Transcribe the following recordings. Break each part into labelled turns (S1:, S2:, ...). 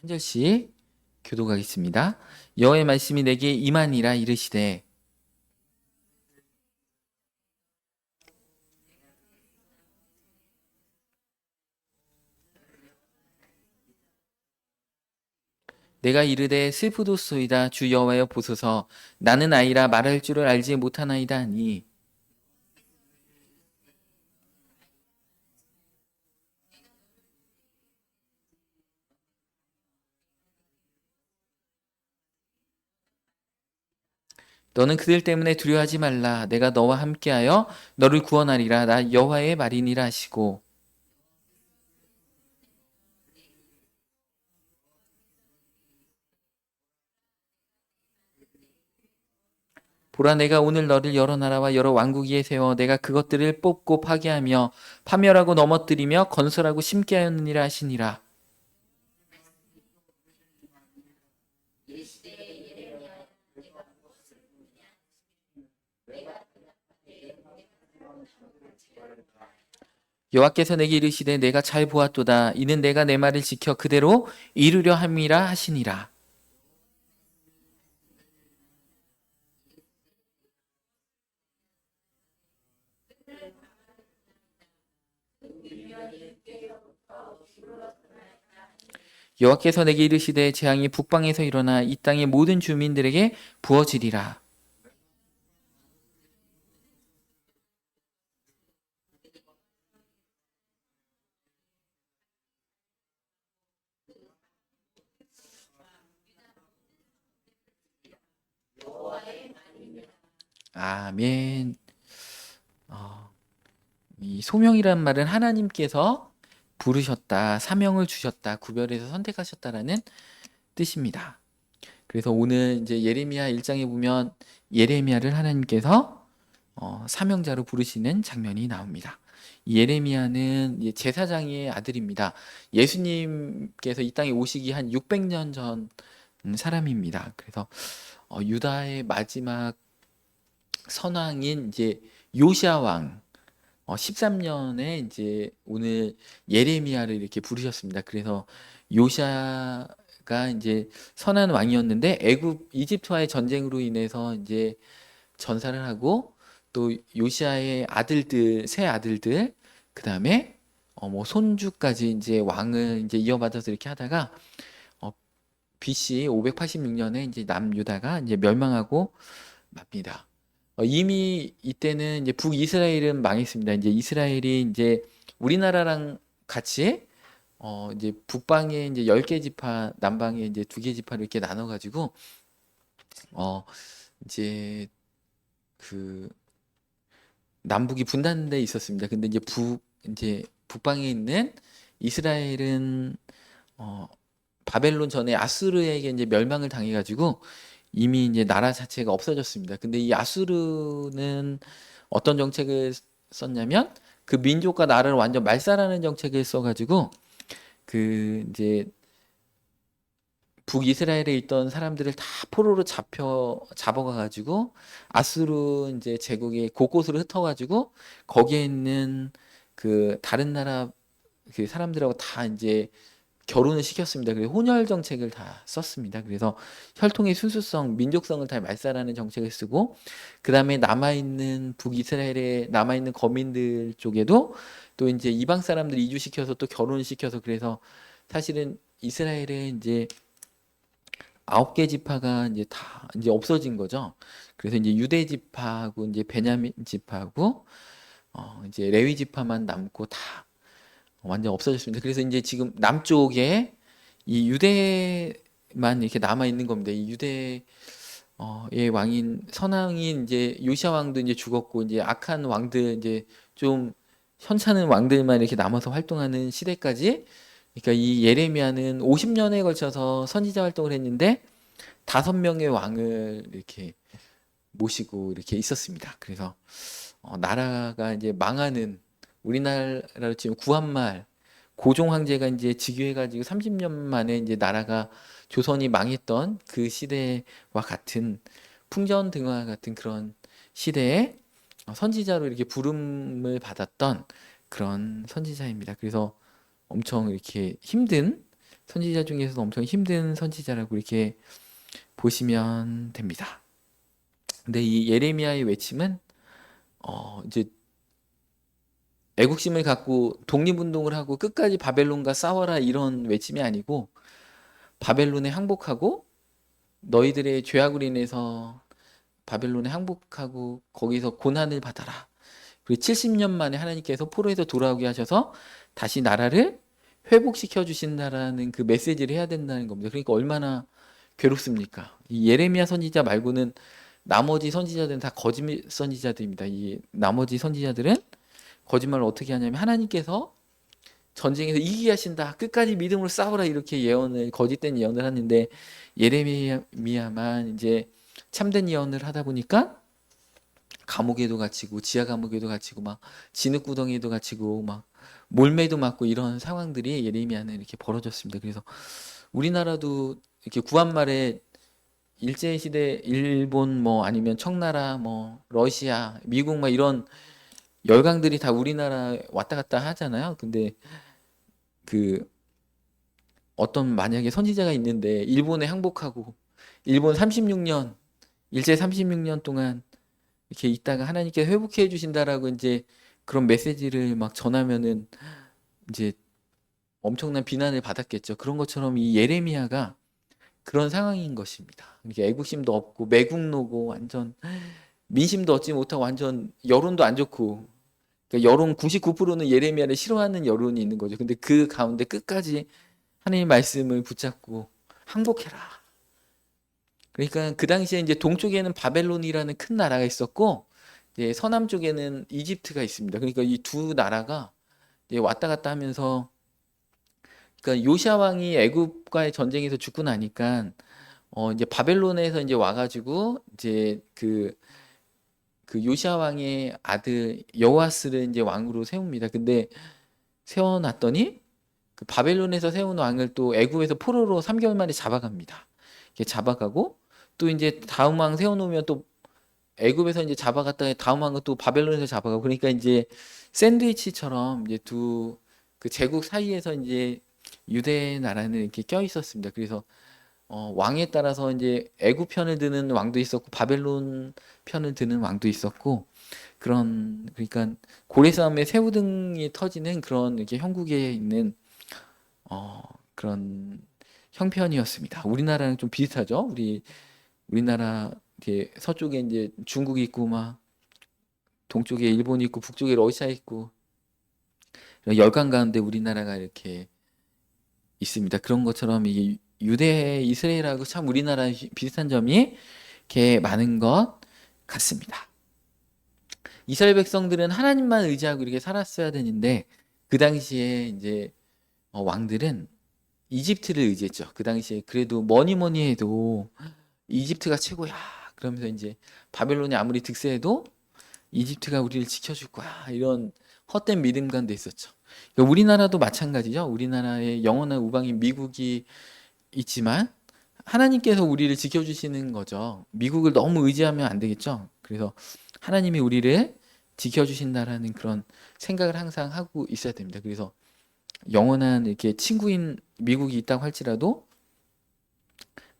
S1: 한 절씩 교독하겠습니다. 여호와의 말씀이 내게 임하니라 이르시되 내가 이르되 슬프도소이다 주 여호와여 보소서 나는 아이라 말할 줄을 알지 못하나이다 하니 너는 그들 때문에 두려워하지 말라 내가 너와 함께하여 너를 구원하리라 나 여호와의 말이니라 하시고 보라 내가 오늘 너를 여러 나라와 여러 왕국 위에 세워 내가 그것들을 뽑고 파괴하며 파멸하고 넘어뜨리며 건설하고 심게 하였느니라 하시니라. 여호와께서 내게 이르시되 내가 잘 보았도다 이는 내가 내 말을 지켜 그대로 이루려 함이라 하시니라. 여호와께서 내게 이르시되 재앙이 북방에서 일어나 이 땅의 모든 주민들에게 부어지리라. 아멘. 이 소명이란 말은 하나님께서 부르셨다, 사명을 주셨다, 구별해서 선택하셨다라는 뜻입니다. 그래서 오늘 이제 예레미야 1장에 보면 예레미야를 하나님께서 사명자로 부르시는 장면이 나옵니다. 이 예레미야는 제사장의 아들입니다. 예수님께서 이 땅에 오시기 한 600년 전 사람입니다. 그래서 유다의 마지막 선왕인 이제 요시야 왕 13년에 이제 오늘 예레미야를 이렇게 부르셨습니다. 그래서 요시야가 이제 선한 왕이었는데 애굽 이집트와의 전쟁으로 인해서 이제 전사를 하고 또 요시야의 아들들 세 아들들 그다음에 뭐 손주까지 이제 왕을 이제 이어받아서 이렇게 하다가 BC 586년에 이제 남유다가 이제 멸망하고 맙니다. 이미 이때는 이제 북이스라엘은 망했습니다. 이제 이스라엘이 이제 우리나라랑 같이 이제 북방에 이제 10개 지파, 남방에 이제 2개 지파를 이렇게 나눠 가지고 어 이제 그 남북이 분단돼 있었습니다. 근데 이제 북방에 있는 이스라엘은 어 바벨론 전에 아수르에게 이제 멸망을 당해 가지고 이미 이제 나라 자체가 없어졌습니다. 근데 이 아수르는 어떤 정책을 썼냐면 그 민족과 나라를 완전 말살하는 정책을 써가지고 그 이제 북이스라엘에 있던 사람들을 다 포로로 잡아가가지고 아수르 이제 제국의 곳곳으로 흩어가지고 거기에 있는 그 다른 나라 그 사람들하고 다 이제 결혼을 시켰습니다. 그래서 혼혈 정책을 다 썼습니다. 그래서 혈통의 순수성, 민족성을 다 말살하는 정책을 쓰고 그다음에 남아있는 북이스라엘에 남아있는 거민들 쪽에도 또 이제 이방 사람들 이주시켜서 또 결혼을 시켜서 그래서 사실은 이스라엘에 이제 9개 지파가 이제 다 이제 없어진 거죠. 그래서 이제 유대 지파하고 이제 베냐민 지파하고 이제 레위 지파만 남고 다 완전 없어졌습니다. 그래서 이제 지금 남쪽에 이 유대만 이렇게 남아 있는 겁니다. 이 유대의 왕인 선왕인 이제 요시아 왕도 이제 죽었고 이제 악한 왕들 이제 좀 현찮은 왕들만 이렇게 남아서 활동하는 시대까지 그러니까 이 예레미야는 50년에 걸쳐서 선지자 활동을 했는데 5명의 왕을 이렇게 모시고 이렇게 있었습니다. 그래서 나라가 이제 망하는 우리나라로 치면 구한말 고종 황제가 이제 즉위해가지고 30년 만에 이제 나라가 조선이 망했던 그 시대와 같은 풍전등화 같은 그런 시대에 선지자로 이렇게 부름을 받았던 그런 선지자입니다. 그래서 엄청 이렇게 힘든 선지자 중에서도 엄청 힘든 선지자라고 이렇게 보시면 됩니다. 근데 이 예레미야의 외침은 이제 애국심을 갖고 독립운동을 하고 끝까지 바벨론과 싸워라 이런 외침이 아니고 바벨론에 항복하고 너희들의 죄악으로 인해서 바벨론에 항복하고 거기서 고난을 받아라. 그리고 70년 만에 하나님께서 포로에서 돌아오게 하셔서 다시 나라를 회복시켜 주신다라는 그 메시지를 해야 된다는 겁니다. 그러니까 얼마나 괴롭습니까? 이 예레미야 선지자 말고는 나머지 선지자들은 다 거짓 선지자들입니다. 이 나머지 선지자들은 거짓말을 어떻게 하냐면 하나님께서 전쟁에서 이기게 하신다. 끝까지 믿음으로 싸우라 이렇게 예언을 거짓된 예언을 하는데 예레미야만 이제 참된 예언을 하다 보니까 감옥에도 갇히고 지하 감옥에도 갇히고 막 진흙구덩이에도 갇히고 막 몰매도 맞고 이런 상황들이 예레미야는 이렇게 벌어졌습니다. 그래서 우리나라도 이렇게 구한말에 일제 시대 일본 뭐 아니면 청나라 뭐 러시아 미국 막 이런 열강들이 다 우리나라 왔다 갔다 하잖아요. 근데 그 어떤 만약에 선지자가 있는데 일본에 항복하고 일본 36년 일제 36년 동안 이렇게 있다가 하나님께 회복해 주신다라고 이제 그런 메시지를 막 전하면은 이제 엄청난 비난을 받았겠죠. 그런 것처럼 이 예레미야가 그런 상황인 것입니다. 이게 애국심도 없고 매국노고 완전 민심도 얻지 못하고 완전 여론도 안 좋고 그러니까 여론 99%는 예레미야를 싫어하는 여론이 있는 거죠. 근데 그 가운데 끝까지 하나님의 말씀을 붙잡고 항복해라. 그러니까 그 당시에 이제 동쪽에는 바벨론이라는 큰 나라가 있었고 이제 서남 쪽에는 이집트가 있습니다. 그러니까 이 두 나라가 이제 왔다 갔다 하면서 그러니까 요시아 왕이 애굽과의 전쟁에서 죽고 나니까 이제 바벨론에서 이제 와가지고 이제 그 요시아 왕의 아들 여호아스를 이제 왕으로 세웁니다. 근데 세워놨더니 그 바벨론에서 세운 왕을 또 애굽에서 포로로 3개월 만에 잡아갑니다. 이렇게 잡아가고 또 이제 다음 왕 세워놓으면 또 애굽에서 이제 잡아갔다가 다음 왕은 또 바벨론에서 잡아가고 그러니까 이제 샌드위치처럼 이제 두 그 제국 사이에서 이제 유대 나라는 이렇게 껴 있었습니다. 그래서 왕에 따라서 이제 애굽 편을 드는 왕도 있었고 바벨론 편을 드는 왕도 있었고 그런 그러니까 고래 싸움에 새우등이 터지는 그런 이렇게 형국에 있는 어, 그런 형편이었습니다. 우리나라랑 좀 비슷하죠. 우리나라 이렇게 서쪽에 이제 중국이 있고 막 동쪽에 일본이 있고 북쪽에 러시아 있고 열강 가운데 우리나라가 이렇게 있습니다. 그런 것처럼 이 유대 이스라엘하고 참 우리나라 비슷한 점이 이렇게 많은 것 같습니다. 이스라엘 백성들은 하나님만 의지하고 이렇게 살았어야 되는데 그 당시에 이제 왕들은 이집트를 의지했죠. 그 당시에 그래도 뭐니 뭐니 해도 이집트가 최고야. 그러면서 이제 바벨론이 아무리 득세해도 이집트가 우리를 지켜줄 거야. 이런 헛된 믿음감도 있었죠. 그러니까 우리나라도 마찬가지죠. 우리나라의 영원한 우방인 미국이 있지만 하나님께서 우리를 지켜주시는 거죠. 미국을 너무 의지하면 안 되겠죠. 그래서 하나님이 우리를 지켜주신다라는 그런 생각을 항상 하고 있어야 됩니다. 그래서 영원한 이렇게 친구인 미국이 있다고 할지라도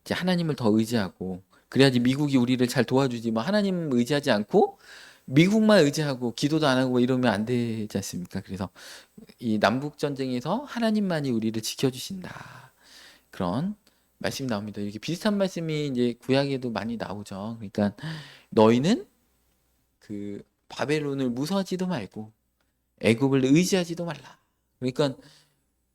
S1: 이제 하나님을 더 의지하고 그래야지 미국이 우리를 잘 도와주지 뭐 하나님 의지하지 않고 미국만 의지하고 기도도 안 하고 뭐 이러면 안 되지 않습니까? 그래서 이 남북 전쟁에서 하나님만이 우리를 지켜주신다. 그런 말씀이 나옵니다. 이렇게 비슷한 말씀이 이제 구약에도 많이 나오죠. 그러니까 너희는 그 바벨론을 무서워하지도 말고 애굽을 의지하지도 말라. 그러니까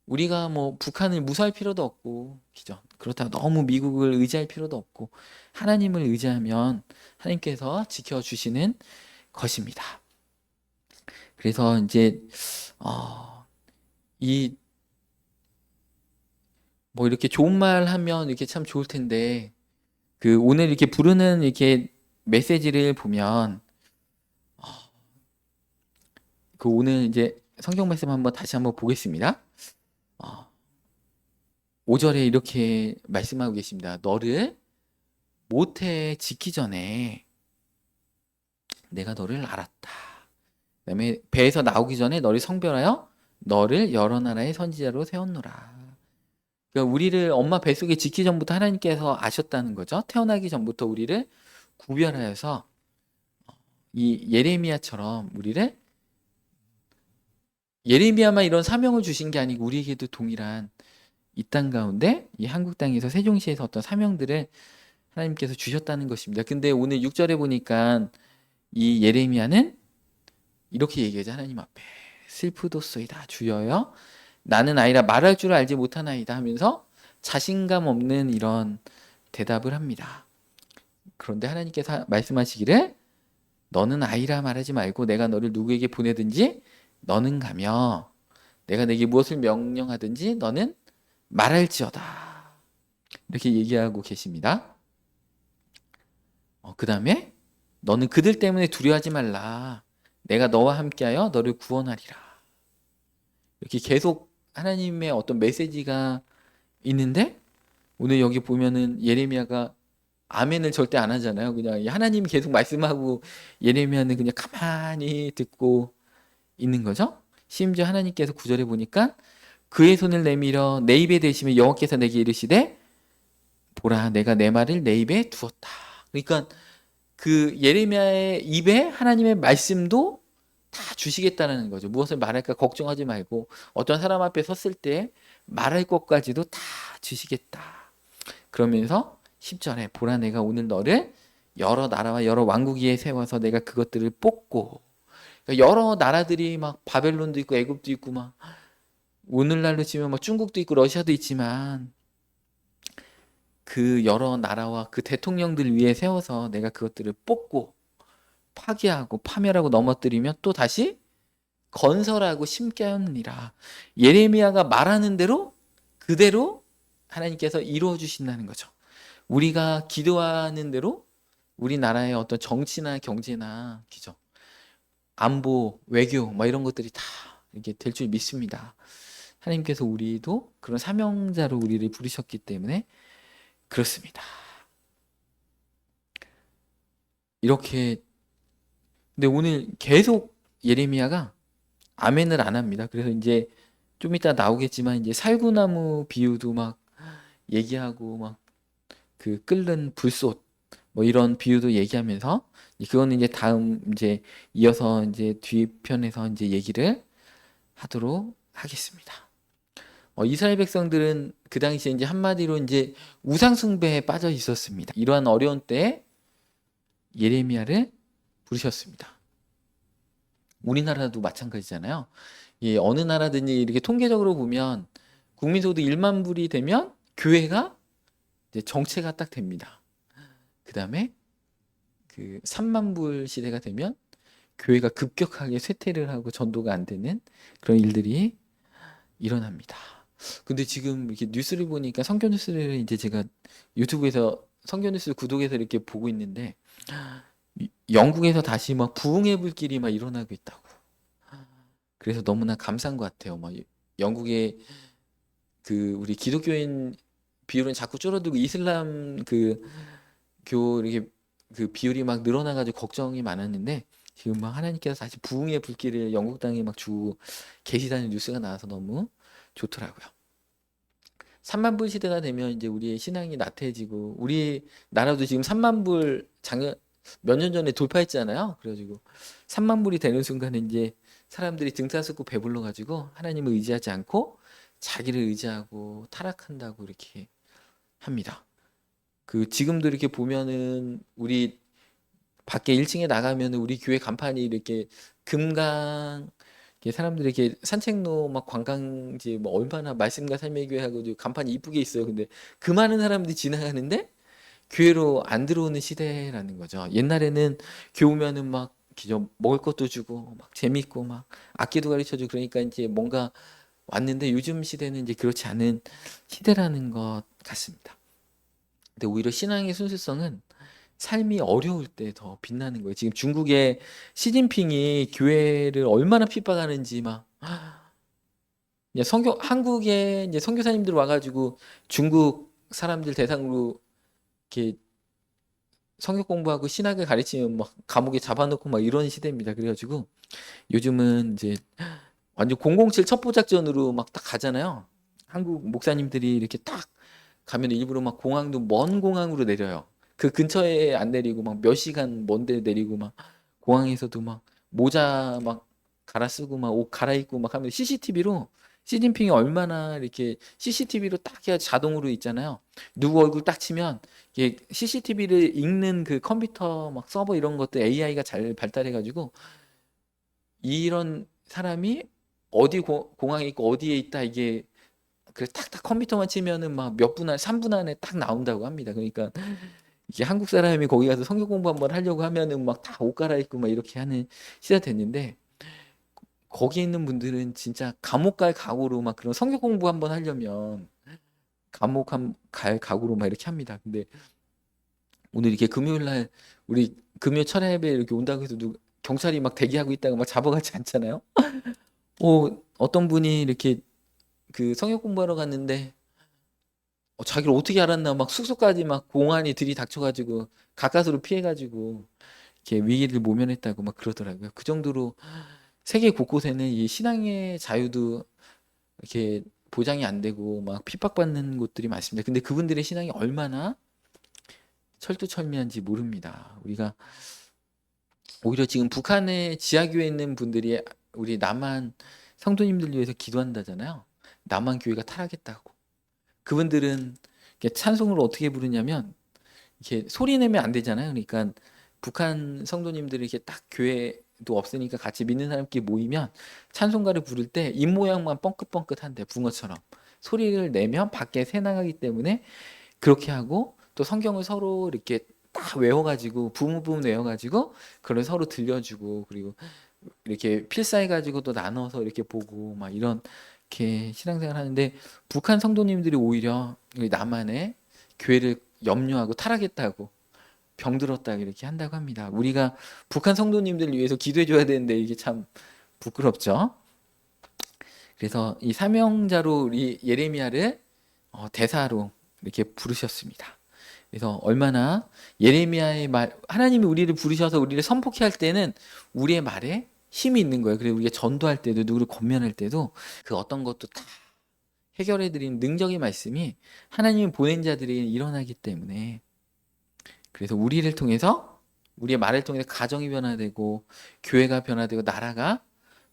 S1: 우리가 뭐 북한을 무서워할 필요도 없고, 그죠? 그렇다고 너무 미국을 의지할 필요도 없고, 하나님을 의지하면 하나님께서 지켜주시는 것입니다. 그래서 이제 이 뭐 이렇게 좋은 말 하면 이렇게 참 좋을 텐데 그 오늘 이렇게 부르는 이렇게 메시지를 보면 그 오늘 이제 성경 말씀 한번 다시 한번 보겠습니다. 5절에 이렇게 말씀하고 계십니다. 너를 모태에 짓기 전에 내가 너를 알았다. 그다음에 배에서 나오기 전에 너를 성별하여 너를 여러 나라의 선지자로 세웠노라. 그러니까 우리를 엄마 뱃속에 짓기 전부터 하나님께서 아셨다는 거죠. 태어나기 전부터 우리를 구별하여서 이 예레미야처럼 우리를, 예레미야만 이런 사명을 주신 게 아니고 우리에게도 동일한 이 땅 가운데, 이 한국 땅에서 세종시에서 어떤 사명들을 하나님께서 주셨다는 것입니다. 근데 오늘 6절에 보니까 이 예레미야는 이렇게 얘기하죠. 하나님 앞에 슬프도소이다 주여여, 나는 아이라 말할 줄 알지 못하나이다 하면서 자신감 없는 이런 대답을 합니다. 그런데 하나님께서 말씀하시기를, 너는 아이라 말하지 말고 내가 너를 누구에게 보내든지 너는 가며 내가 내게 무엇을 명령하든지 너는 말할지어다, 이렇게 얘기하고 계십니다. 그 다음에 너는 그들 때문에 두려워하지 말라, 내가 너와 함께하여 너를 구원하리라. 이렇게 계속 하나님의 어떤 메시지가 있는데, 오늘 여기 보면은 예레미야가 아멘을 절대 안 하잖아요. 그냥 하나님이 계속 말씀하고 예레미야는 그냥 가만히 듣고 있는 거죠. 심지어 하나님께서 9절에 보니까 그의 손을 내밀어 내 입에 대시며 여호와께서 내게 이르시되 보라 내가 내 말을 내 입에 두었다. 그러니까 그 예레미야의 입에 하나님의 말씀도 다 주시겠다는 거죠. 무엇을 말할까 걱정하지 말고 어떤 사람 앞에 섰을 때 말할 것까지도 다 주시겠다. 그러면서 10절에 보라 내가 오늘 너를 여러 나라와 여러 왕국 위에 세워서 내가 그것들을 뽑고, 그러니까 여러 나라들이 막 바벨론도 있고 애굽도 있고 막 오늘날로 치면 막 중국도 있고 러시아도 있지만 그 여러 나라와 그 대통령들 위에 세워서 내가 그것들을 뽑고 파괴하고 파멸하고 넘어뜨리면 또 다시 건설하고 심게 하느니라. 예레미야가 말하는 대로 그대로 하나님께서 이루어 주신다는 거죠. 우리가 기도하는 대로 우리나라의 어떤 정치나 경제나 기죠, 안보, 외교 뭐 이런 것들이 다 이렇게 될 줄 믿습니다. 하나님께서 우리도 그런 사명자로 우리를 부르셨기 때문에 그렇습니다. 이렇게, 근데 오늘 계속 예레미야가 아멘을 안 합니다. 그래서 이제 좀 이따 나오겠지만 이제 살구나무 비유도 막 얘기하고 막 그 끓는 불솥 뭐 이런 비유도 얘기하면서, 그거는 이제 다음 이제 이어서 이제 뒤편에서 이제 얘기를 하도록 하겠습니다. 이스라엘 백성들은 그 당시에 이제 한마디로 이제 우상 숭배에 빠져 있었습니다. 이러한 어려운 때에 예레미야를 부르셨습니다. 우리나라도 마찬가지잖아요. 어느 나라든지 이렇게 통계적으로 보면 국민 소득 1만 불이 되면 교회가 이제 정체가 딱 됩니다. 그 다음에 그 3만 불 시대가 되면 교회가 급격하게 쇠퇴를 하고 전도가 안 되는 그런 일들이 일어납니다. 근데 지금 이렇게 뉴스를 보니까 선교 뉴스를 이제 제가 유튜브에서 선교 뉴스 구독해서 이렇게 보고 있는데 영국에서 다시 막 부흥의 불길이 막 일어나고 있다고. 그래서 너무나 감사한 것 같아요. 막 영국의 그 우리 기독교인 비율은 자꾸 줄어들고 이슬람 그 교 이렇게 그 비율이 막 늘어나가지고 걱정이 많았는데 지금 막 하나님께서 다시 부흥의 불길을 영국 땅에 막 주고 계시다는 뉴스가 나와서 너무 좋더라고요. 3만 불 시대가 되면 이제 우리의 신앙이 나태해지고, 우리 나라도 지금 3만 불 작년 몇 년 전에 돌파했잖아요. 그래가지고 3만 불이 되는 순간에 이제 사람들이 등따스고 배불러 가지고 하나님을 의지하지 않고 자기를 의지하고 타락한다고 이렇게 합니다. 그 지금도 이렇게 보면은 우리 밖에 1층에 나가면 우리 교회 간판이 이렇게 금강, 이렇게 사람들이 이렇게 산책로 막 관광지 뭐 얼마나 말씀과 삶의 교회 하고 간판이 이쁘게 있어요. 근데 그 많은 사람들이 지나가는데 교회로 안 들어오는 시대라는 거죠. 옛날에는 교회 오면은 막 기저 먹을 것도 주고 막 재밌고 막 악기도 가르쳐 주고 그러니까 이제 뭔가 왔는데, 요즘 시대는 이제 그렇지 않은 시대라는 것 같습니다. 근데 오히려 신앙의 순수성은 삶이 어려울 때 더 빛나는 거예요. 지금 중국의 시진핑이 교회를 얼마나 핍박하는지 막 그냥 한국에 이제 선교사님들 와가지고 중국 사람들 대상으로 이렇게 성경 공부하고 신학을 가르치면 막 감옥에 잡아놓고 막 이런 시대입니다. 그래가지고 요즘은 이제 완전 007 첩보작전으로 막 딱 가잖아요. 한국 목사님들이 이렇게 딱 가면 일부러 막 공항도 먼 공항으로 내려요. 그 근처에 안 내리고 막 몇 시간 먼데 내리고 막 공항에서도 막 모자 막 갈아 쓰고 막 옷 갈아입고 막 하면 CCTV로 시진핑이 얼마나 이렇게 CCTV로 딱 해야 자동으로 있잖아요. 누구 얼굴 딱 치면 이게 CCTV를 읽는 그 컴퓨터 막 서버 이런 것들 AI가 잘 발달해 가지고 이런 사람이 어디 공항에 있고 어디에 있다 이게 그래서 탁탁 컴퓨터만 치면은 막 몇 분 안, 3분 안에 딱 나온다고 합니다. 그러니까 이게 한국 사람이 거기 가서 성경 공부 한번 하려고 하면은 막 다 옷 갈아입고 막 이렇게 하는 시대가 됐는데 거기 있는 분들은 진짜 감옥 갈 각오로 막 그런 성경 공부 한번 하려면 감옥 갈 각오로 막 이렇게 합니다. 근데 오늘 이렇게 금요일 날 우리 금요 철야 예배 이렇게 온다고 해서 경찰이 막 대기하고 있다가 막 잡아가지 않잖아요. 어떤 분이 이렇게 그 성역 공부하러 갔는데 자기를 어떻게 알았나 막 숙소까지 막 공안이 들이닥쳐가지고 가까스로 피해가지고 이렇게 위기를 모면했다고 막 그러더라고요. 그 정도로 세계 곳곳에는 이 신앙의 자유도 이렇게 보장이 안 되고 막 핍박받는 곳들이 많습니다. 근데 그분들의 신앙이 얼마나 철두철미한지 모릅니다. 우리가 오히려 지금 북한의 지하교회에 있는 분들이 우리 남한 성도님들 위해서 기도한다잖아요. 남한 교회가 타락했다고. 그분들은 이렇게 찬송을 어떻게 부르냐면 이렇게 소리 내면 안 되잖아요. 그러니까 북한 성도님들이 이렇게 딱 교회도 없으니까 같이 믿는 사람끼리 모이면 찬송가를 부를 때 입 모양만 뻥긋뻥긋한데 붕어처럼 소리를 내면 밖에 새 나가기 때문에 그렇게 하고 또 성경을 서로 이렇게 딱 외워가지고 부무부무 외워가지고 그걸 서로 들려주고 그리고 이렇게 필사해가지고 또 나눠서 이렇게 보고 막 이렇게 신앙생활 하는데 북한 성도님들이 오히려 남한의 교회를 염려하고 타락했다고 병들었다 이렇게 한다고 합니다. 우리가 북한 성도님들을 위해서 기도해 줘야 되는데 이게 참 부끄럽죠. 그래서 이 사명자로 우리 예레미야를 대사로 이렇게 부르셨습니다. 그래서 얼마나 예레미야의 말, 하나님이 우리를 부르셔서 우리를 선포케 할 때는 우리의 말에 힘이 있는 거예요. 그리고 우리가 전도할 때도 누구를 권면할 때도 그 어떤 것도 다 해결해 드리는 능력의 말씀이 하나님이 보낸 자들이 일어나기 때문에 그래서 우리를 통해서 우리의 말을 통해서 가정이 변화되고 교회가 변화되고 나라가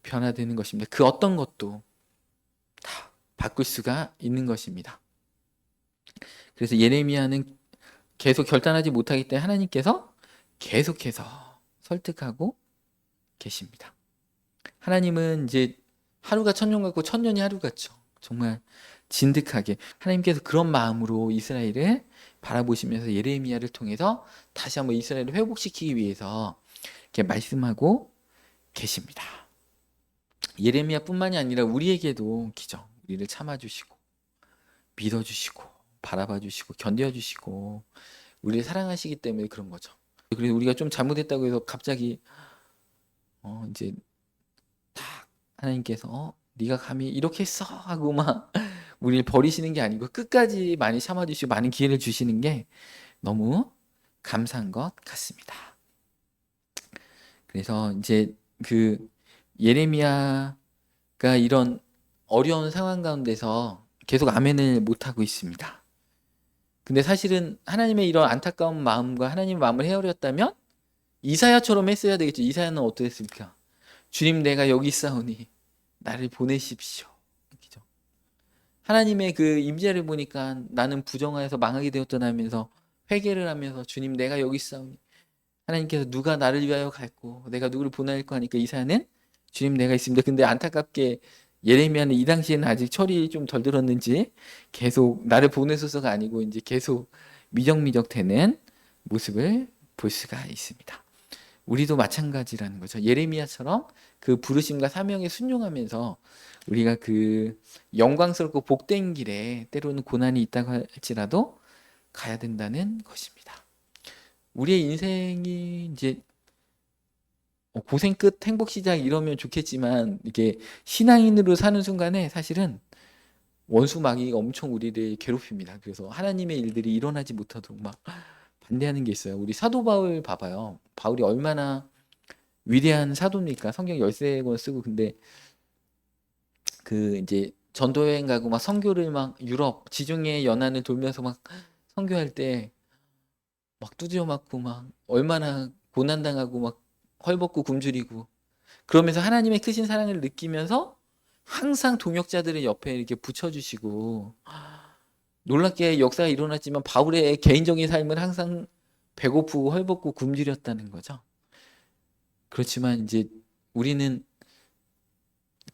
S1: 변화되는 것입니다. 그 어떤 것도 다 바꿀 수가 있는 것입니다. 그래서 예레미야는 계속 결단하지 못하기 때문에 하나님께서 계속해서 설득하고 계십니다. 하나님은 이제 하루가 천년 같고 천년이 하루 같죠. 정말 진득하게 하나님께서 그런 마음으로 이스라엘을 바라보시면서 예레미야를 통해서 다시 한번 이스라엘을 회복시키기 위해서 이렇게 말씀하고 계십니다. 예레미야뿐만이 아니라 우리에게도 기죠. 우리를 참아주시고 믿어주시고 바라봐주시고 견뎌주시고 우리를 사랑하시기 때문에 그런 거죠. 그래서 우리가 좀 잘못했다고 해서 갑자기 이제 딱 하나님께서 네가 감히 이렇게 했어 하고 막 우리를 버리시는 게 아니고 끝까지 많이 참아주시고 많은 기회를 주시는 게 너무 감사한 것 같습니다. 그래서 이제 그 예레미야가 이런 어려운 상황 가운데서 계속 아멘을 못하고 있습니다. 근데 사실은 하나님의 이런 안타까운 마음과 하나님의 마음을 헤아렸다면 이사야처럼 했어야 되겠죠. 이사야는 어떠했습니까? 주님 내가 여기 있사오니 나를 보내십시오. 그죠? 하나님의 그 임재를 보니까 나는 부정하여서 망하게 되었다 하면서 회개를 하면서 주님 내가 여기 있사오니 하나님께서 누가 나를 위하여 갈고 내가 누구를 보낼까 하니까 이사야는 주님 내가 있습니다. 근데 안타깝게 예레미야는 이 당시에는 아직 철이 좀 덜 들었는지 계속 나를 보내소서가 아니고 이제 계속 미적미적 되는 모습을 볼 수가 있습니다. 우리도 마찬가지라는 거죠. 예레미야처럼 그 부르심과 사명에 순종하면서 우리가 그 영광스럽고 복된 길에 때로는 고난이 있다고 할지라도 가야 된다는 것입니다. 우리의 인생이 이제 고생 끝 행복 시작 이러면 좋겠지만 이게 신앙인으로 사는 순간에 사실은 원수 마귀가 엄청 우리를 괴롭힙니다. 그래서 하나님의 일들이 일어나지 못하도록 막 반대하는 게 있어요. 우리 사도 바울 봐봐요. 바울이 얼마나 위대한 사도입니까? 성경 13권 쓰고 근데 그 이제 전도 여행 가고 막 선교를 막 유럽 지중해 연안을 돌면서 막 선교할 때 막 두드려 맞고 막 얼마나 고난 당하고 막 헐벗고 굶주리고 그러면서 하나님의 크신 사랑을 느끼면서 항상 동역자들의 옆에 이렇게 붙여주시고 놀랍게 역사가 일어났지만 바울의 개인적인 삶은 항상 배고프고 헐벗고 굶주렸다는 거죠. 그렇지만 이제 우리는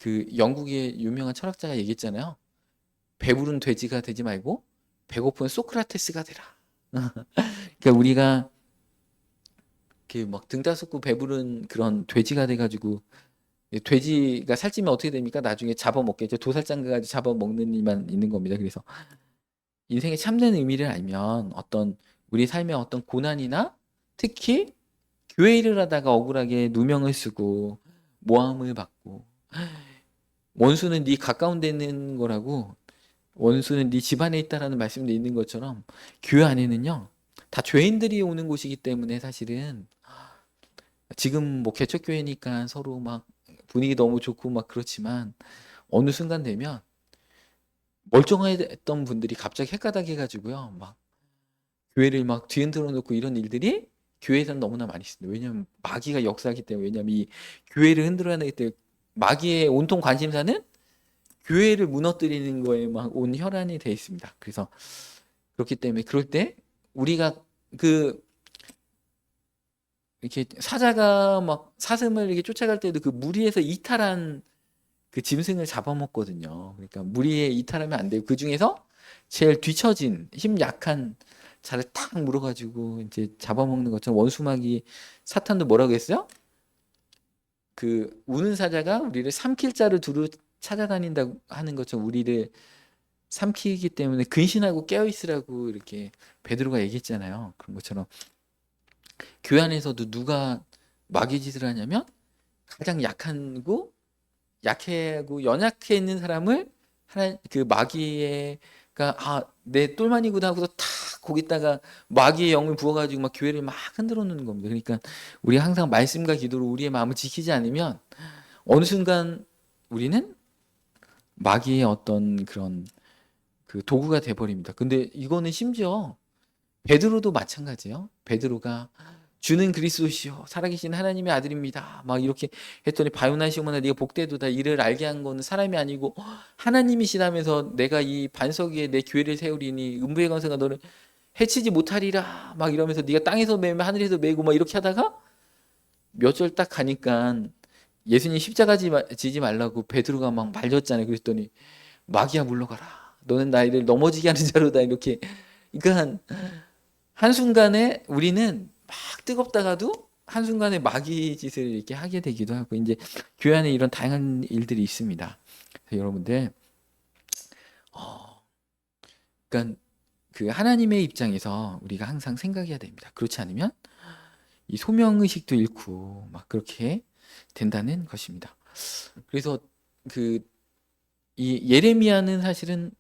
S1: 그 영국의 유명한 철학자가 얘기했잖아요. 배부른 돼지가 되지 말고 배고픈 소크라테스가 되라. 그러니까 우리가 막 등다섯고 배부른 그런 돼지가 돼가지고 돼지가 살찌면 어떻게 됩니까? 나중에 잡아먹겠죠. 도살장 가가지고 잡아먹는 일만 있는 겁니다. 그래서 인생의 참된 의미를 알면 어떤 우리 삶의 어떤 고난이나 특히 교회 일을 하다가 억울하게 누명을 쓰고 모함을 받고 원수는 네 가까운 데 있는 거라고 원수는 네 집안에 있다라는 말씀도 있는 것처럼 교회 안에는요 다 죄인들이 오는 곳이기 때문에 사실은 지금 뭐 개척교회니까 서로 막 분위기 너무 좋고 막 그렇지만 어느 순간 되면 멀쩡했던 분들이 갑자기 헷가닥 해가지고요 막 교회를 막 뒤흔들어 놓고 이런 일들이 교회에서는 너무나 많이 있습니다. 왜냐하면 마귀가 역사하기 때문에 왜냐하면 이 교회를 흔들어야 하기 때문에 마귀의 온통 관심사는 교회를 무너뜨리는 거에 막 온 혈안이 돼 있습니다. 그래서 그렇기 때문에 그럴 때 우리가 그 이렇게 사자가 막 사슴을 이렇게 쫓아갈 때도 그 무리에서 이탈한 그 짐승을 잡아먹거든요. 그러니까 무리에 이탈하면 안 돼요. 그 중에서 제일 뒤처진 힘 약한 자를 탁 물어가지고 이제 잡아먹는 것처럼 원수마귀 사탄도 뭐라고 했어요? 그 우는 사자가 우리를 삼킬 자를 두루 찾아다닌다고 하는 것처럼 우리를 삼키기 때문에 근신하고 깨어 있으라고 이렇게 베드로가 얘기했잖아요. 그런 것처럼 교회 안에서도 누가 마귀 짓을 하냐면 가장 약하고 약하고 연약해 있는 사람을 하나 그 마귀가 내 똘마니구나 하고서 탁 거기다가 마귀의 영을 부어가지고 막 교회를 막 흔들어 놓는 겁니다. 그러니까 우리 항상 말씀과 기도로 우리의 마음을 지키지 않으면 어느 순간 우리는 마귀의 어떤 그런 그 도구가 돼 버립니다. 근데 이거는 심지어 베드로도 마찬가지예요. 베드로가 주는 그리스도시요 살아계신 하나님의 아들입니다. 막 이렇게 했더니 바요나 시모나 네가 복되도다 이를 알게 한 거는 사람이 아니고 하나님이시라면서 내가 이 반석 위에 내 교회를 세우리니 음부의 권세가 너를 해치지 못하리라 막 이러면서 네가 땅에서 매면 하늘에서 매고 막 이렇게 하다가 몇 절 딱 가니까 예수님 십자가 지지 말라고 베드로가 막 말렸잖아요. 그랬더니 마귀야 물러가라. 너는 나이를 넘어지게 하는 자로다 이렇게. 그러니까 한순간에 우리는 막 뜨겁다가도 한순간에 마귀 짓을 이렇게 하게 되기도 하고 이제 교회 안에 이런 다양한 일들이 있습니다. 그래서 여러분들 그러니까 그 하나님의 입장에서 우리가 항상 생각해야 됩니다. 그렇지 않으면 이 소명 의식도 잃고 막 그렇게 된다는 것입니다. 그래서 그 이 예레미야는 사실은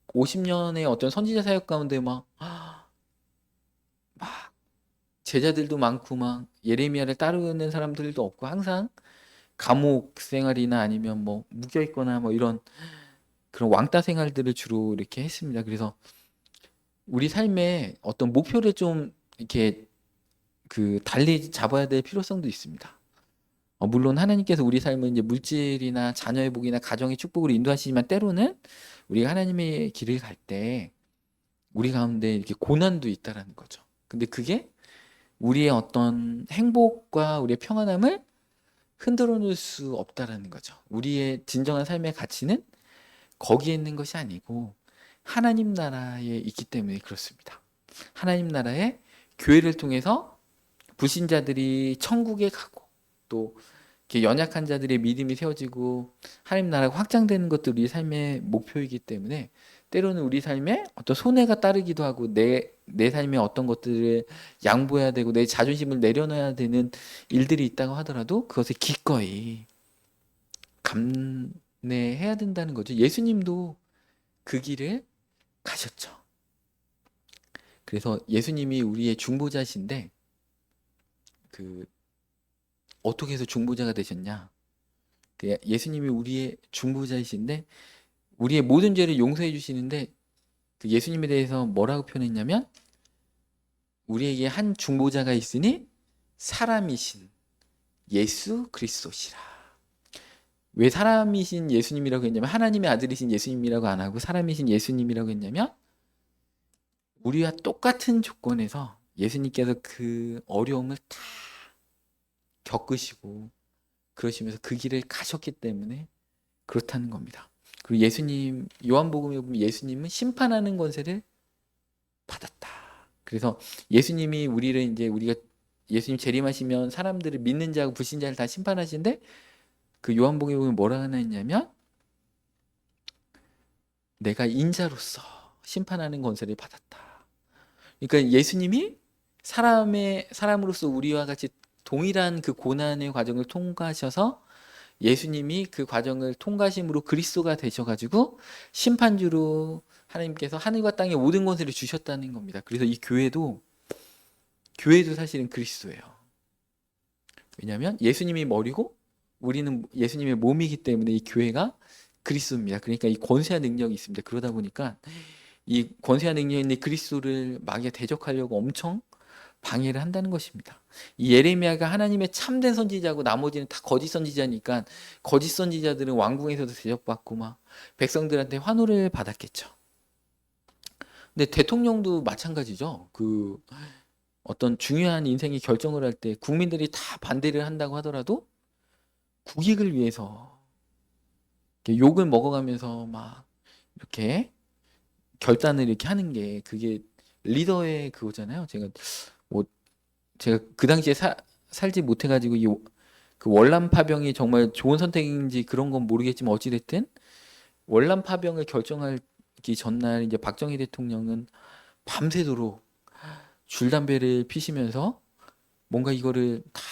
S1: 50년의 어떤 선지자 사역 가운데 막 제자들도 많고 막 예레미야를 따르는 사람들도 없고 항상 감옥 생활이나 아니면 뭐 묶여 있거나 뭐 이런 그런 왕따 생활들을 주로 이렇게 했습니다. 그래서 우리 삶에 어떤 목표를 좀 이렇게 그 달리 잡아야 될 필요성도 있습니다. 물론 하나님께서 우리 삶을 이제 물질이나 자녀의 복이나 가정의 축복으로 인도하시지만 때로는 우리가 하나님의 길을 갈 때 우리 가운데 이렇게 고난도 있다라는 거죠. 근데 그게 우리의 어떤 행복과 우리의 평안함을 흔들어 놓을 수 없다라는 거죠. 우리의 진정한 삶의 가치는 거기에 있는 것이 아니고 하나님 나라에 있기 때문에 그렇습니다. 하나님 나라의 교회를 통해서 불신자들이 천국에 가고 또 이렇게 연약한 자들의 믿음이 세워지고 하나님 나라가 확장되는 것도 우리 삶의 목표이기 때문에 때로는 우리 삶에 어떤 손해가 따르기도 하고 내 삶에 어떤 것들을 양보해야 되고 내 자존심을 내려놔야 되는 일들이 있다고 하더라도 그것을 기꺼이 감내해야 된다는 거죠. 예수님도 그 길을 가셨죠. 그래서 예수님이 우리의 중보자신데 그 어떻게 해서 중보자가 되셨냐? 예수님이 우리의 중보자이신데 우리의 모든 죄를 용서해 주시는데 그 예수님에 대해서 뭐라고 표현했냐면 우리에게 한 중보자가 있으니 사람이신 예수 그리스도시라. 왜 사람이신 예수님이라고 했냐면 하나님의 아들이신 예수님이라고 안 하고 사람이신 예수님이라고 했냐면 우리와 똑같은 조건에서 예수님께서 그 어려움을 다 겪으시고 그러시면서 그 길을 가셨기 때문에 그렇다는 겁니다. 그리고 예수님 요한복음에 보면 예수님은 심판하는 권세를 받았다. 그래서 예수님이 우리를 이제 우리가 예수님 재림하시면 사람들을 믿는 자하고 불신자를 다 심판하시는데 그 요한복음에 보면 뭐라 하나 했냐면 내가 인자로서 심판하는 권세를 받았다. 그러니까 예수님이 사람으로서 우리와 같이 동일한 그 고난의 과정을 통과하셔서 예수님이 그 과정을 통과하심으로 그리스도가 되셔가지고 심판주로 하나님께서 하늘과 땅의 모든 권세를 주셨다는 겁니다. 그래서 이 교회도 사실은 그리스도예요. 왜냐하면 예수님이 머리고 우리는 예수님의 몸이기 때문에 이 교회가 그리스도입니다. 그러니까 이 권세와 능력이 있습니다. 그러다 보니까 이 권세와 능력이 있는 그리스도를 마귀가 대적하려고 엄청 방해를 한다는 것입니다. 이 예레미야가 하나님의 참된 선지자고 나머지는 다 거짓 선지자니까 거짓 선지자들은 왕궁에서도 대접받고 막 백성들한테 환호를 받았겠죠. 근데 대통령도 마찬가지죠. 그 어떤 중요한 인생의 결정을 할 때 국민들이 다 반대를 한다고 하더라도 국익을 위해서 이렇게 욕을 먹어가면서 막 이렇게 결단을 이렇게 하는 게 그게 리더의 그거잖아요. 뭐 제가 그 당시에 살지 못해가지고 그 월남 파병이 정말 좋은 선택인지 그런 건 모르겠지만 어찌됐든 월남 파병을 결정하기 전날 이제 박정희 대통령은 밤새도록 줄담배를 피시면서 뭔가 이거를 다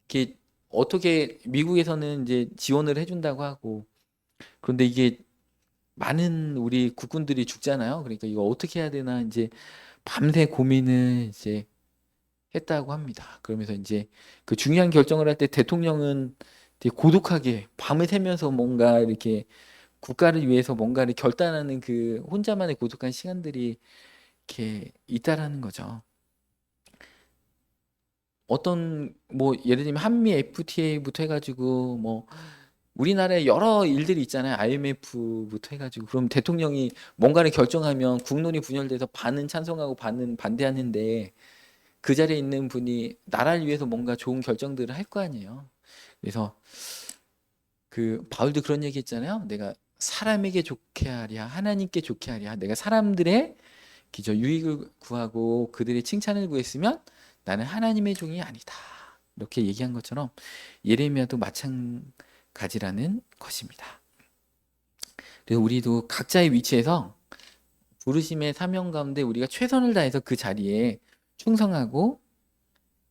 S1: 이렇게 어떻게 미국에서는 이제 지원을 해준다고 하고 그런데 이게 많은 우리 국군들이 죽잖아요. 그러니까 이거 어떻게 해야 되나 이제 밤새 고민을 이제 했다고 합니다. 그러면서 이제 그 중요한 결정을 할 때 대통령은 되게 고독하게 밤을 새면서 뭔가 이렇게 국가를 위해서 뭔가를 결단하는 그 혼자만의 고독한 시간들이 이렇게 있다라는 거죠. 어떤 뭐 예를 들면 한미 FTA부터 해가지고 뭐 우리나라에 여러 일들이 있잖아요. IMF부터 해가지고 그럼 대통령이 뭔가를 결정하면 국론이 분열돼서 반은 찬성하고 반은 반대하는데 그 자리에 있는 분이 나라를 위해서 뭔가 좋은 결정들을 할 거 아니에요. 그래서 그 바울도 그런 얘기 했잖아요. 내가 사람에게 좋게 하랴 하나님께 좋게 하랴 내가 사람들의 기저 유익을 구하고 그들의 칭찬을 구했으면 나는 하나님의 종이 아니다. 이렇게 얘기한 것처럼 예레미야도 마찬가지라는 것입니다. 그래서 우리도 각자의 위치에서 부르심의 사명 가운데 우리가 최선을 다해서 그 자리에 충성하고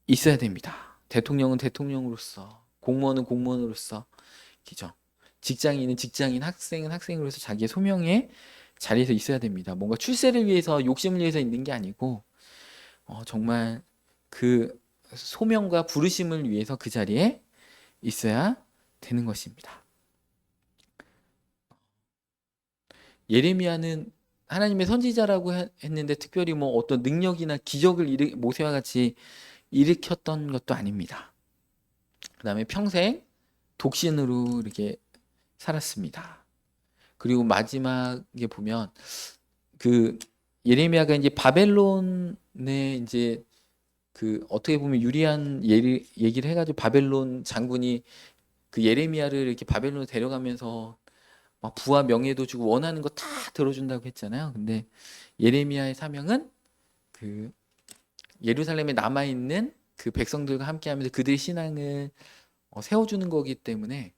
S1: 있어야 됩니다. 대통령은 대통령으로서, 공무원은 공무원으로서, 그죠? 직장인은 직장인, 학생은 학생으로서 자기의 소명의 자리에서 있어야 됩니다. 뭔가 출세를 위해서, 욕심을 위해서 있는 게 아니고, 정말 그 소명과 부르심을 위해서 그 자리에 있어야 되는 것입니다. 예레미야는 하나님의 선지자라고 했는데 특별히 뭐 어떤 능력이나 기적을 모세와 같이 일으켰던 것도 아닙니다. 그 다음에 평생 독신으로 이렇게 살았습니다. 그리고 마지막에 보면 그 예레미야가 이제 바벨론에 이제 그 어떻게 보면 유리한 얘기를 해가지고 바벨론 장군이 그 예레미야를 이렇게 바벨론에 데려가면서 막 부와 명예도 주고 원하는 거 다 들어준다고 했잖아요. 근데 예레미야의 사명은 그 예루살렘에 남아 있는 그 백성들과 함께하면서 그들의 신앙을 세워주는 거기 때문에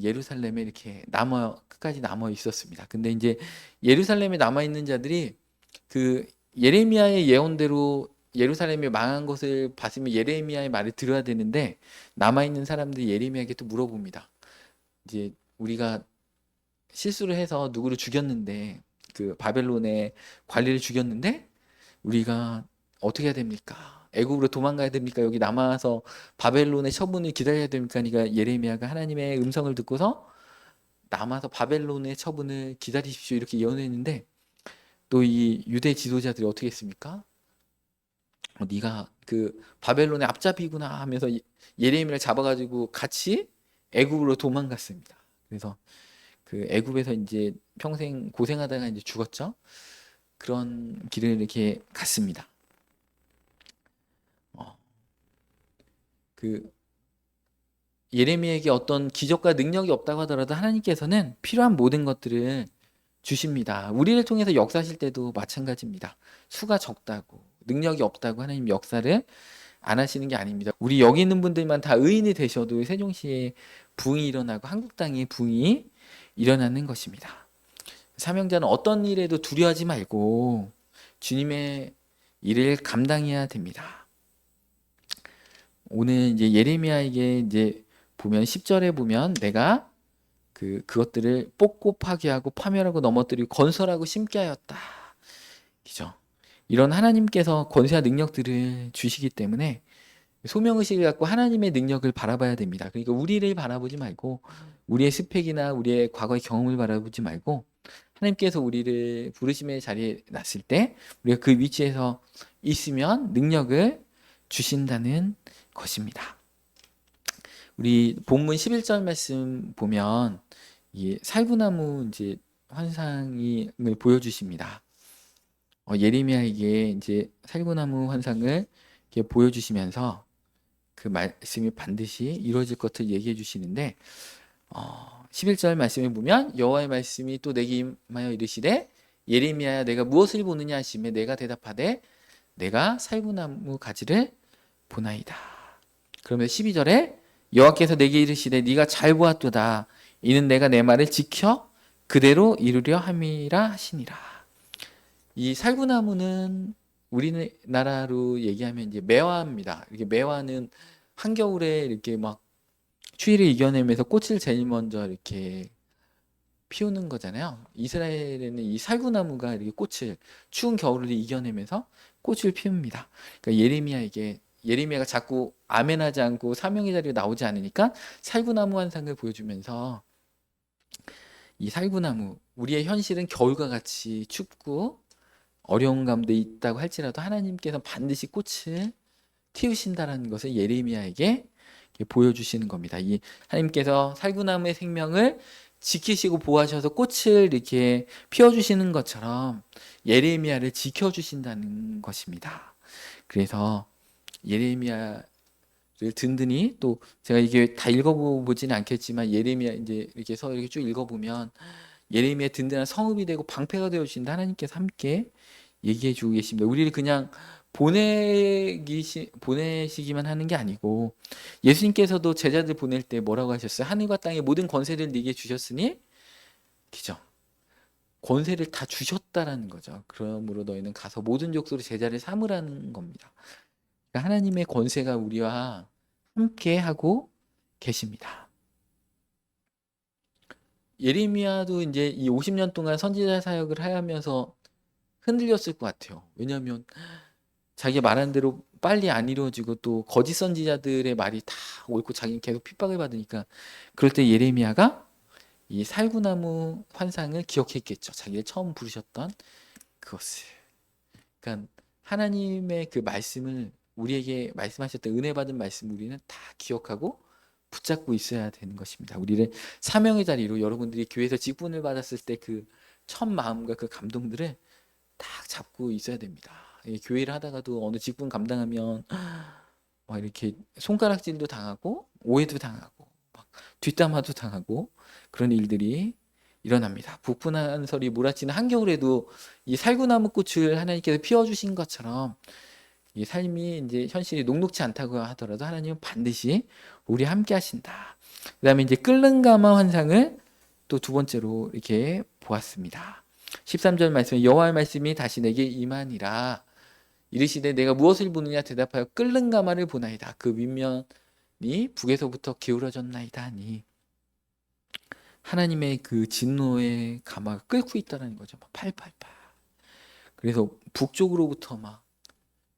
S1: 예루살렘에 이렇게 끝까지 남아 있었습니다. 근데 이제 예루살렘에 남아 있는 자들이 그 예레미야의 예언대로 예루살렘이 망한 것을 봤으면 예레미야의 말을 들어야 되는데 남아 있는 사람들이 예레미야에게 또 물어봅니다. 이제 우리가 실수를 해서 누구를 죽였는데 그 바벨론의 관리를 죽였는데 우리가 어떻게 해야 됩니까? 애굽으로 도망가야 됩니까? 여기 남아서 바벨론의 처분을 기다려야 됩니까? 그러니까 예레미야가 하나님의 음성을 듣고서 남아서 바벨론의 처분을 기다리십시오 이렇게 예언했는데 또 이 유대 지도자들이 어떻게 했습니까? 네가 그 바벨론의 앞잡이구나 하면서 예레미야를 잡아가지고 같이 애굽으로 도망갔습니다. 그래서 그 애굽에서 이제 평생 고생하다가 이제 죽었죠. 그런 길을 이렇게 갔습니다. 어, 그 예레미야에게 어떤 기적과 능력이 없다고 하더라도 하나님께서는 필요한 모든 것들을 주십니다. 우리를 통해서 역사하실 때도 마찬가지입니다. 수가 적다고 능력이 없다고 하나님 역사를 안 하시는 게 아닙니다. 우리 여기 있는 분들만 다 의인이 되셔도 세종시에 부흥이 일어나고 한국 땅에 부흥이 일어나는 것입니다. 사명자는 어떤 일에도 두려워하지 말고 주님의 일을 감당해야 됩니다. 오늘 이제 예레미야에게 이제 보면 10절에 보면 내가 그것들을 뽑고 파괴하고 파멸하고 넘어뜨리고 건설하고 심게 하였다. 그죠? 이런 하나님께서 권세와 능력들을 주시기 때문에 소명의식을 갖고 하나님의 능력을 바라봐야 됩니다. 그러니까 우리를 바라보지 말고 우리의 스펙이나 우리의 과거의 경험을 바라보지 말고 하나님께서 우리를 부르심의 자리에 놨을 때 우리가 그 위치에서 있으면 능력을 주신다는 것입니다. 우리 본문 11절 말씀 보면 이 살구나무 이제 환상을 보여주십니다. 예레미야에게 이제 살구나무 환상을 이렇게 보여주시면서 그 말씀이 반드시 이루어질 것을 얘기해 주시는데 11절 말씀에 보면 여호와의 말씀이 또 내게 임하여 이르시되 예레미야야 내가 무엇을 보느냐 하시매 내가 대답하되 내가 살구나무 가지를 보나이다. 그러면 12절에 여호와께서 내게 이르시되 네가 잘 보았도다 이는 내가 내 말을 지켜 그대로 이루려 함이라 하시니라. 이 살구나무는 우리나라로 얘기하면 이제 매화입니다. 이렇게 매화는 한겨울에 이렇게 막 추위를 이겨내면서 꽃을 제일 먼저 이렇게 피우는 거잖아요. 이스라엘에는 이 살구나무가 이렇게 꽃을 추운 겨울을 이겨내면서 꽃을 피웁니다. 그러니까 예레미야가 자꾸 아멘하지 않고 사명의 자리에 나오지 않으니까 살구나무 환상을 보여주면서 이 살구나무 우리의 현실은 겨울과 같이 춥고 어려운 가운데 있다고 할지라도 하나님께서 반드시 꽃을 틔우신다라는 것을 예레미야에게 보여주시는 겁니다. 이 하나님께서 살구나무의 생명을 지키시고 보호하셔서 꽃을 이렇게 피워주시는 것처럼 예레미야를 지켜주신다는 것입니다. 그래서 예레미야를 든든히 또 제가 이게 다 읽어보지는 않겠지만 예레미야 이제 이렇게 해서 이렇게 쭉 읽어보면 예레미야 든든한 성읍이 되고 방패가 되어 주신다 하나님께서 함께 얘기해 주고 계십니다. 우리를 그냥 보내시기만 하는 게 아니고 예수님께서도 제자들 보낼 때 뭐라고 하셨어요? 하늘과 땅의 모든 권세를 네게 주셨으니 그죠? 권세를 다 주셨다라는 거죠. 그러므로 너희는 가서 모든 족속으로 제자를 삼으라는 겁니다. 그러니까 하나님의 권세가 우리와 함께 하고 계십니다. 예레미야도 이제 이 50년 동안 선지자 사역을 하면서 흔들렸을 것 같아요. 왜냐하면 자기가 말한 대로 빨리 안 이루어지고 또 거짓 선지자들의 말이 다 옳고 자기는 계속 핍박을 받으니까 그럴 때 예레미야가 이 살구나무 환상을 기억했겠죠. 자기를 처음 부르셨던 그것을. 그러니까 하나님의 그 말씀을 우리에게 말씀하셨던 은혜 받은 말씀 우리는 다 기억하고 붙잡고 있어야 되는 것입니다. 우리를 사명의 자리로 여러분들이 교회에서 직분을 받았을 때 그 첫 마음과 그 감동들을 딱 잡고 있어야 됩니다. 교회를 하다가도 어느 직분 감당하면 막 이렇게 손가락질도 당하고 오해도 당하고 막 뒷담화도 당하고 그런 일들이 일어납니다. 북분한 설이 몰아치는 한겨울에도 이 살구나무 꽃을 하나님께서 피워주신 것처럼 이 삶이 이제 현실이 녹록지 않다고 하더라도 하나님은 반드시 우리 함께 하신다. 그다음에 이제 끓는 가마 환상을 또 두 번째로 이렇게 보았습니다. 13절 말씀에 여호와의 말씀이 다시 내게 임하니라. 이르시되 내가 무엇을 보느냐 대답하여 끓는 가마를 보나이다. 그 윗면이 북에서부터 기울어졌나이다 하니 하나님의 그 진노의 가마가 끓고 있다는 거죠. 막 팔팔팔. 그래서 북쪽으로부터 막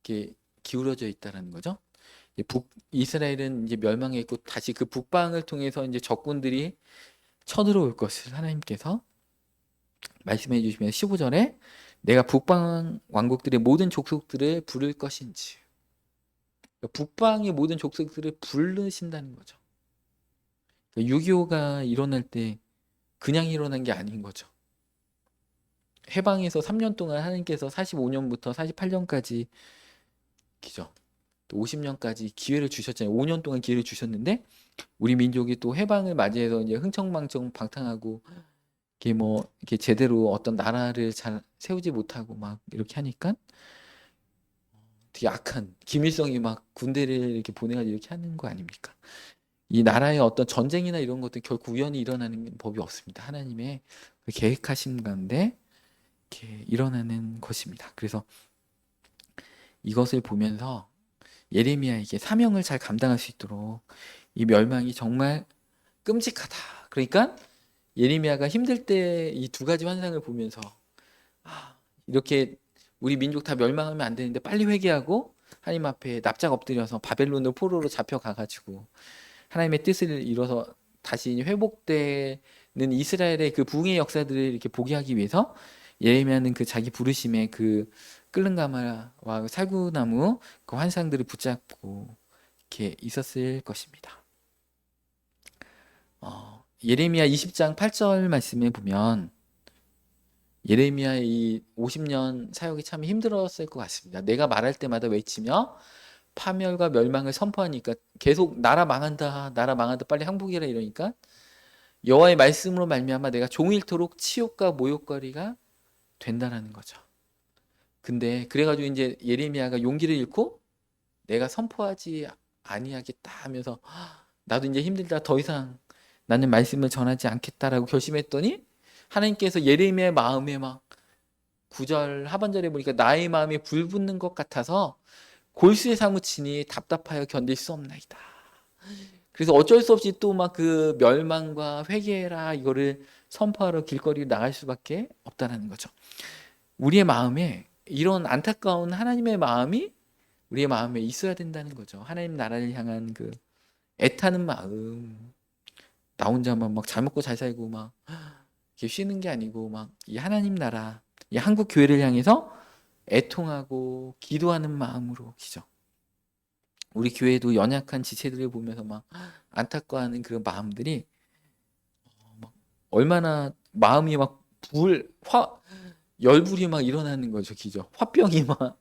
S1: 이렇게 기울어져 있다라는 거죠. 이스라엘은 이제 멸망했고 다시 그 북방을 통해서 이제 적군들이 쳐들어올 것을 하나님께서 말씀해 주시면 15절에 내가 북방 왕국들의 모든 족속들을 부를 것인지, 그러니까 북방의 모든 족속들을 부르신다는 거죠. 6.25가 일어날 때 그냥 일어난 게 아닌 거죠. 해방에서 3년 동안 하나님께서 45년부터 48년까지 기죠. 또 50년까지 기회를 주셨잖아요. 5년 동안 기회를 주셨는데 우리 민족이 또 해방을 맞이해서 이제 흥청망청 방탕하고 이렇게 제대로 어떤 나라를 잘 세우지 못하고 막 이렇게 하니까 되게 악한 김일성이 막 군대를 이렇게 보내가지고 이렇게 하는 거 아닙니까? 이 나라의 어떤 전쟁이나 이런 것들 결코 우연히 일어나는 법이 없습니다. 하나님의 그 계획하신 가운데 이렇게 일어나는 것입니다. 그래서 이것을 보면서 예레미야에게 사명을 잘 감당할 수 있도록 이 멸망이 정말 끔찍하다. 그러니까 예레미야가 힘들 때 이 두 가지 환상을 보면서 이렇게 우리 민족 다 멸망하면 안 되는데 빨리 회개하고 하나님 앞에 납작 엎드려서 바벨론으로 포로로 잡혀가가지고 하나님의 뜻을 이뤄서 다시 회복되는 이스라엘의 그 부흥의 역사들을 이렇게 보게 하기 위해서 예레미야는 그 자기 부르심의 그 끓는 가마와 살구나무 그 환상들을 붙잡고 이렇게 있었을 것입니다. 예레미야 20장 8절 말씀에 보면 예레미야의 이 50년 사역이 참 힘들었을 것 같습니다. 내가 말할 때마다 외치며 파멸과 멸망을 선포하니까 계속 나라 망한다, 나라 망한다, 빨리 항복해라 이러니까 여호와의 말씀으로 말미암아 내가 종일토록 치욕과 모욕거리가 된다라는 거죠. 근데 그래가지고 이제 예레미야가 용기를 잃고 내가 선포하지 아니하겠다 하면서 나도 이제 힘들다, 더 이상 나는 말씀을 전하지 않겠다라고 결심했더니 하나님께서 예레미야의 마음에 막 9절 하반절에 보니까 나의 마음이 불붙는 것 같아서 골수에 사무치니 답답하여 견딜 수 없나이다. 그래서 어쩔 수 없이 또 막 그 멸망과 회개라 이거를 선포하러 길거리로 나갈 수밖에 없다라는 거죠. 우리의 마음에 이런 안타까운 하나님의 마음이 우리의 마음에 있어야 된다는 거죠. 하나님 나라를 향한 그 애타는 마음. 나 혼자만 막 잘 먹고 잘 살고 막 이렇게 쉬는 게 아니고 막 이 하나님 나라, 이 한국 교회를 향해서 애통하고 기도하는 마음으로 기죠. 우리 교회도 연약한 지체들을 보면서 막 안타까워하는 그런 마음들이 막 얼마나 마음이 막 열불이 막 일어나는 거죠, 기죠. 화병이 막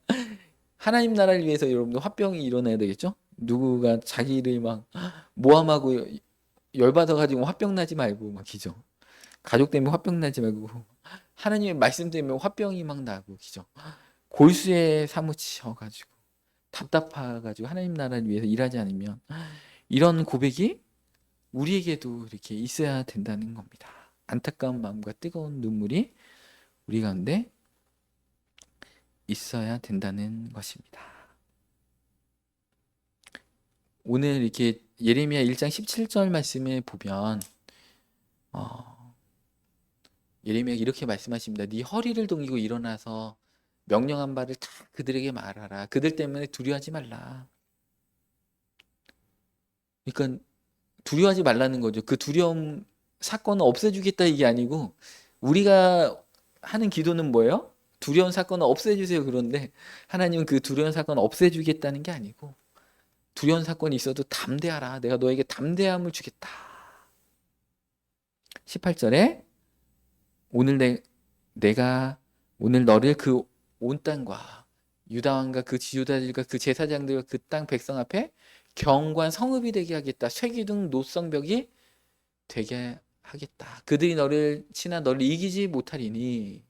S1: 하나님 나라를 위해서 여러분들 화병이 일어나야 되겠죠? 누구가 자기를 막 모함하고 열받아가지고 화병 나지 말고 막 기죠. 가족 때문에 화병 나지 말고 하나님의 말씀 때문에 화병이 막 나고 기죠. 골수에 사무치셔가지고 답답해가지고 하나님 나라를 위해서 일하지 않으면 이런 고백이 우리에게도 이렇게 있어야 된다는 겁니다. 안타까운 마음과 뜨거운 눈물이 우리 가운데 있어야 된다는 것입니다. 오늘 이렇게 예레미야 1장 17절 말씀에 보면 예레미야가 이렇게 말씀하십니다. 네 허리를 동이고 일어나서 명령한 바를 다 그들에게 말하라. 그들 때문에 두려워하지 말라. 그러니까 두려워하지 말라는 거죠. 그 두려움 사건을 없애주겠다 이게 아니고 우리가 하는 기도는 뭐예요? 두려운 사건을 없애주세요. 그런데 하나님은 그 두려운 사건을 없애주겠다는 게 아니고 두려운 사건이 있어도 담대하라. 내가 너에게 담대함을 주겠다. 18절에 내가 오늘 너를 그 온 땅과 유다 왕과 그 지도자들과 그 제사장들과 그 땅 백성 앞에 경관 성읍이 되게 하겠다. 쇠기둥 노성벽이 되게 하겠다. 그들이 너를 치나 너를 이기지 못하리니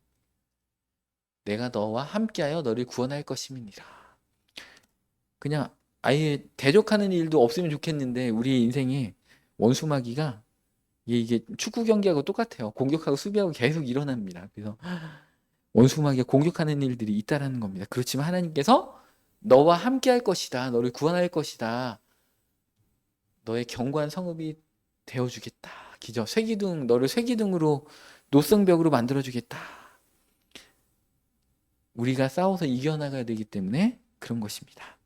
S1: 내가 너와 함께하여 너를 구원할 것임이니라. 그냥 아예 대적하는 일도 없으면 좋겠는데 우리 인생에 원수마귀가 이게 축구 경기하고 똑같아요. 공격하고 수비하고 계속 일어납니다. 그래서 원수마귀가 공격하는 일들이 있다라는 겁니다. 그렇지만 하나님께서 너와 함께할 것이다. 너를 구원할 것이다. 너의 견고한 성읍이 되어주겠다. 기죠. 쇠기둥 너를 쇠기둥으로 노성벽으로 만들어주겠다. 우리가 싸워서 이겨나가야 되기 때문에 그런 것입니다.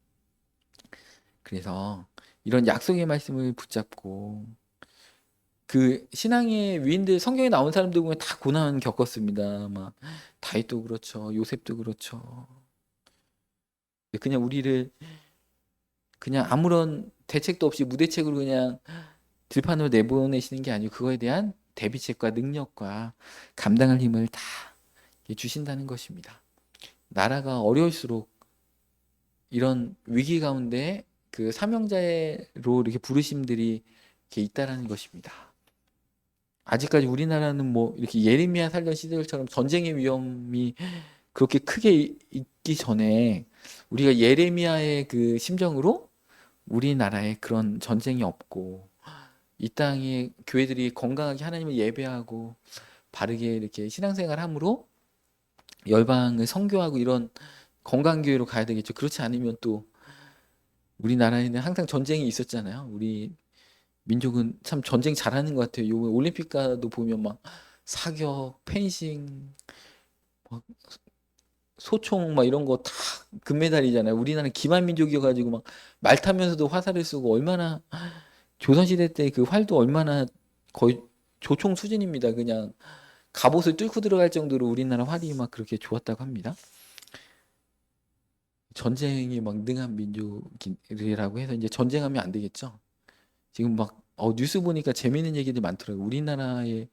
S1: 그래서 이런 약속의 말씀을 붙잡고 그 신앙의 위인들 성경에 나온 사람들 보면 다 고난 겪었습니다. 막 다윗도 그렇죠. 요셉도 그렇죠. 그냥 우리를 그냥 아무런 대책도 없이 무대책으로 그냥 들판으로 내보내시는 게 아니고 그거에 대한 대비책과 능력과 감당할 힘을 다 주신다는 것입니다. 나라가 어려울수록 이런 위기 가운데 그 사명자로 이렇게 부르심들이 이렇게 있다라는 것입니다. 아직까지 우리나라는 뭐 이렇게 예레미야 살던 시대처럼 전쟁의 위험이 그렇게 크게 있기 전에 우리가 예레미야의 그 심정으로 우리나라에 그런 전쟁이 없고 이 땅에 교회들이 건강하게 하나님을 예배하고 바르게 이렇게 신앙생활 함으로 열방을 선교하고 이런 건강교회로 가야 되겠죠. 그렇지 않으면 또 우리나라에는 항상 전쟁이 있었잖아요. 우리 민족은 참 전쟁 잘하는 것 같아요. 요번 올림픽 가도 보면 막 사격, 펜싱, 막 소총 막 이런 거 다 금메달이잖아요. 우리나라는 기만 민족이어가지고 막 말 타면서도 화살을 쏘고 얼마나 조선시대 때 그 활도 얼마나 거의 조총 수준입니다. 그냥 갑옷을 뚫고 들어갈 정도로 우리나라 활이 막 그렇게 좋았다고 합니다. 전쟁이 막 능한 민족이라고 해서 이제 전쟁하면 안 되겠죠. 지금 막 뉴스 보니까 재밌는 얘기들이 많더라고요. 우리나라의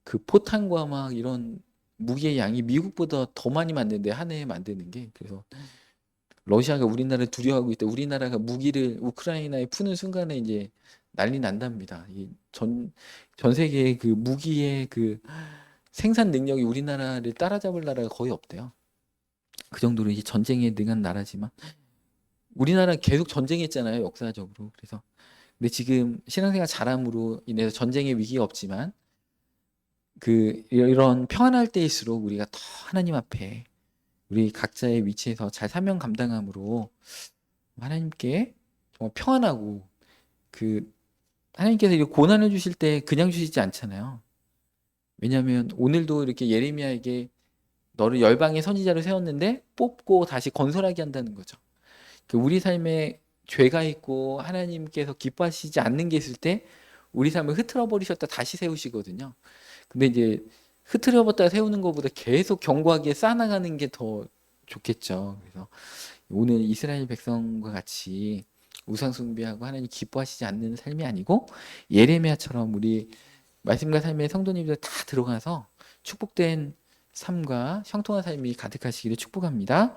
S1: 그 포탄과 막 이런 무기의 양이 미국보다 더 많이 만드는데 한 해에 만드는 게 그래서 러시아가 우리나라를 두려워하고 있다. 우리나라가 무기를 우크라이나에 푸는 순간에 이제 난리 난답니다. 전 세계의 그 무기의 그 생산 능력이 우리나라를 따라잡을 나라가 거의 없대요. 그 정도로 이제 전쟁에 능한 나라지만 우리나라 계속 전쟁했잖아요, 역사적으로. 그래서 근데 지금 신앙생활 잘함으로 인해서 전쟁의 위기가 없지만 그 이런 평안할 때일수록 우리가 더 하나님 앞에 우리 각자의 위치에서 잘 사명 감당함으로 하나님께 정말 평안하고 그 하나님께서 이 고난을 주실 때 그냥 주시지 않잖아요. 왜냐하면 오늘도 이렇게 예레미야에게 너를 열방의 선지자로 세웠는데 뽑고 다시 건설하게 한다는 거죠. 그 우리 삶에 죄가 있고 하나님께서 기뻐하시지 않는 게 있을 때 우리 삶을 흐트러 버리셨다 다시 세우시거든요. 근데 이제 흐트러 버렸다 세우는 것보다 계속 견고하게 쌓아나가는 게 더 좋겠죠. 그래서 오늘 이스라엘 백성과 같이 우상 숭배하고 하나님 기뻐하시지 않는 삶이 아니고 예레미야처럼 우리 말씀과 삶의 성도님들 다 들어가서 축복된 삶과 형통한 삶이 가득하시기를 축복합니다.